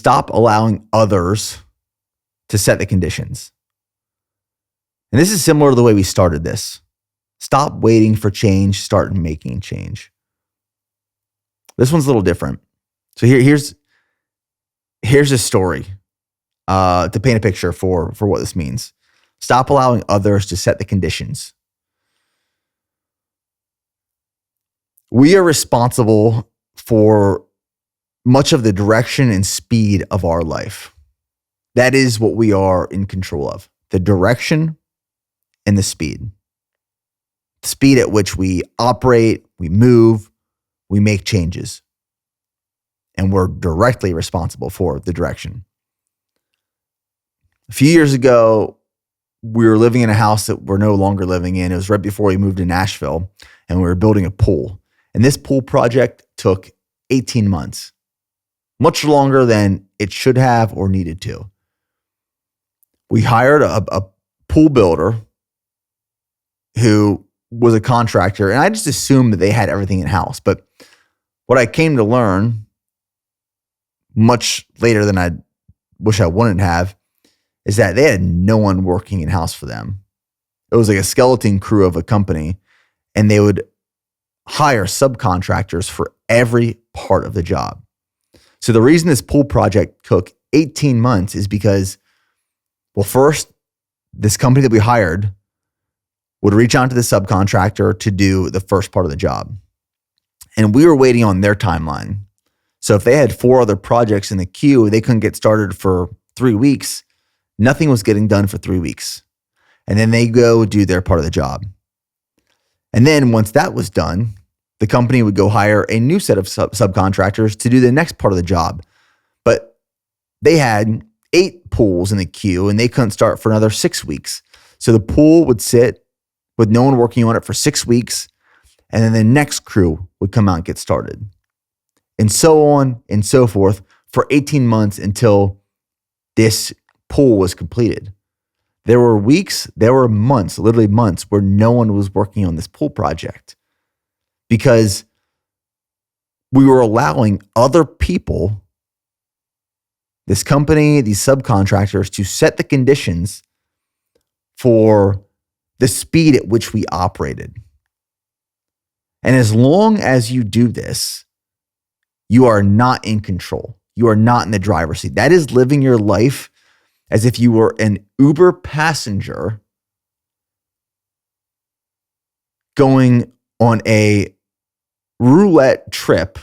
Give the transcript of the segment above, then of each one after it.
stop allowing others to set the conditions. And this is similar to the way we started this. Stop waiting for change, start making change. This one's a little different. So here's a story to paint a picture for what this means. Stop allowing others to set the conditions. We are responsible for much of the direction and speed of our life. That is what we are in control of. The direction and the speed. The speed at which we operate, we move, we make changes. And we're directly responsible for the direction. A few years ago, we were living in a house that we're no longer living in. It was right before we moved to Nashville, and we were building a pool. And this pool project took 18 months, much longer than it should have or needed to. We hired a pool builder who was a contractor, and I just assumed that they had everything in-house. But what I came to learn much later than I wish I wouldn't have is that they had no one working in-house for them. It was like a skeleton crew of a company, and they would hire subcontractors for every part of the job. So the reason this pool project took 18 months is because, well, first, this company that we hired would reach out to the subcontractor to do the first part of the job. And we were waiting on their timeline. So if they had 4 other projects in the queue, they couldn't get started for 3 weeks. Nothing was getting done for 3 weeks. And then they go do their part of the job. And then once that was done, the company would go hire a new set of subcontractors to do the next part of the job. But they had 8 pools in the queue, and they couldn't start for another 6 weeks. So the pool would sit with no one working on it for 6 weeks, and then the next crew would come out and get started. And so on and so forth for 18 months until this pool was completed. There were weeks, there were months, literally months, where no one was working on this pool project because we were allowing other people, this company, these subcontractors, to set the conditions for the speed at which we operated. And as long as you do this, you are not in control. You are not in the driver's seat. That is living your life as if you were an Uber passenger going on a roulette trip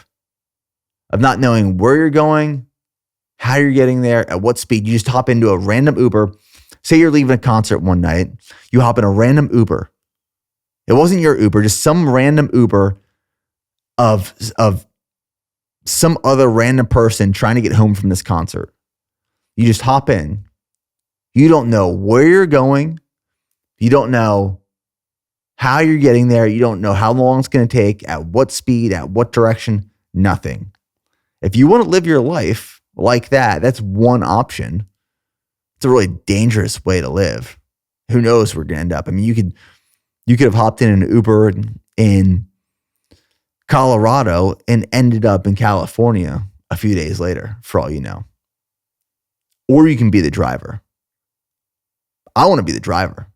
of not knowing where you're going, how you're getting there, at what speed. You just hop into a random Uber. Say you're leaving a concert one night. You hop in a random Uber. It wasn't your Uber, just some random Uber of some other random person trying to get home from this concert. You just hop in. You don't know where you're going. You don't know how you're getting there. You don't know how long it's going to take, at what speed, at what direction, nothing. If you want to live your life like that, that's one option. It's a really dangerous way to live. Who knows where we're going to end up? I mean, you could have hopped in an Uber in Colorado and ended up in California a few days later, for all you know. Or you can be the driver. I want to be the driver.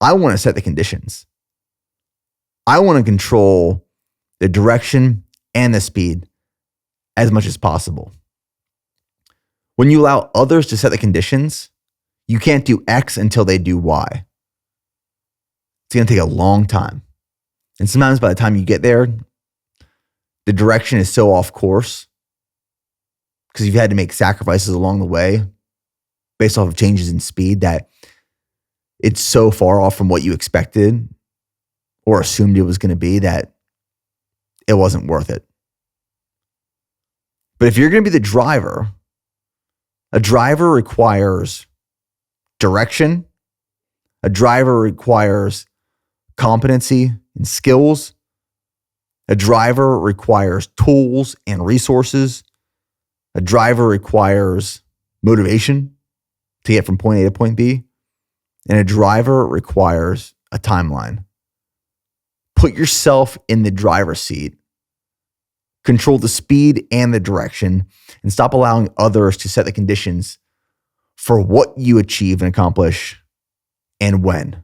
I want to set the conditions. I want to control the direction and the speed as much as possible. When you allow others to set the conditions, you can't do X until they do Y. It's going to take a long time. And sometimes by the time you get there, the direction is so off course because you've had to make sacrifices along the way based off of changes in speed that it's so far off from what you expected or assumed it was going to be that it wasn't worth it. But if you're going to be the driver, a driver requires direction. A driver requires competency and skills. A driver requires tools and resources. A driver requires motivation to get from point A to point B. And a driver requires a timeline. Put yourself in the driver's seat control the speed and the direction, and stop allowing others to set the conditions for what you achieve and accomplish and when.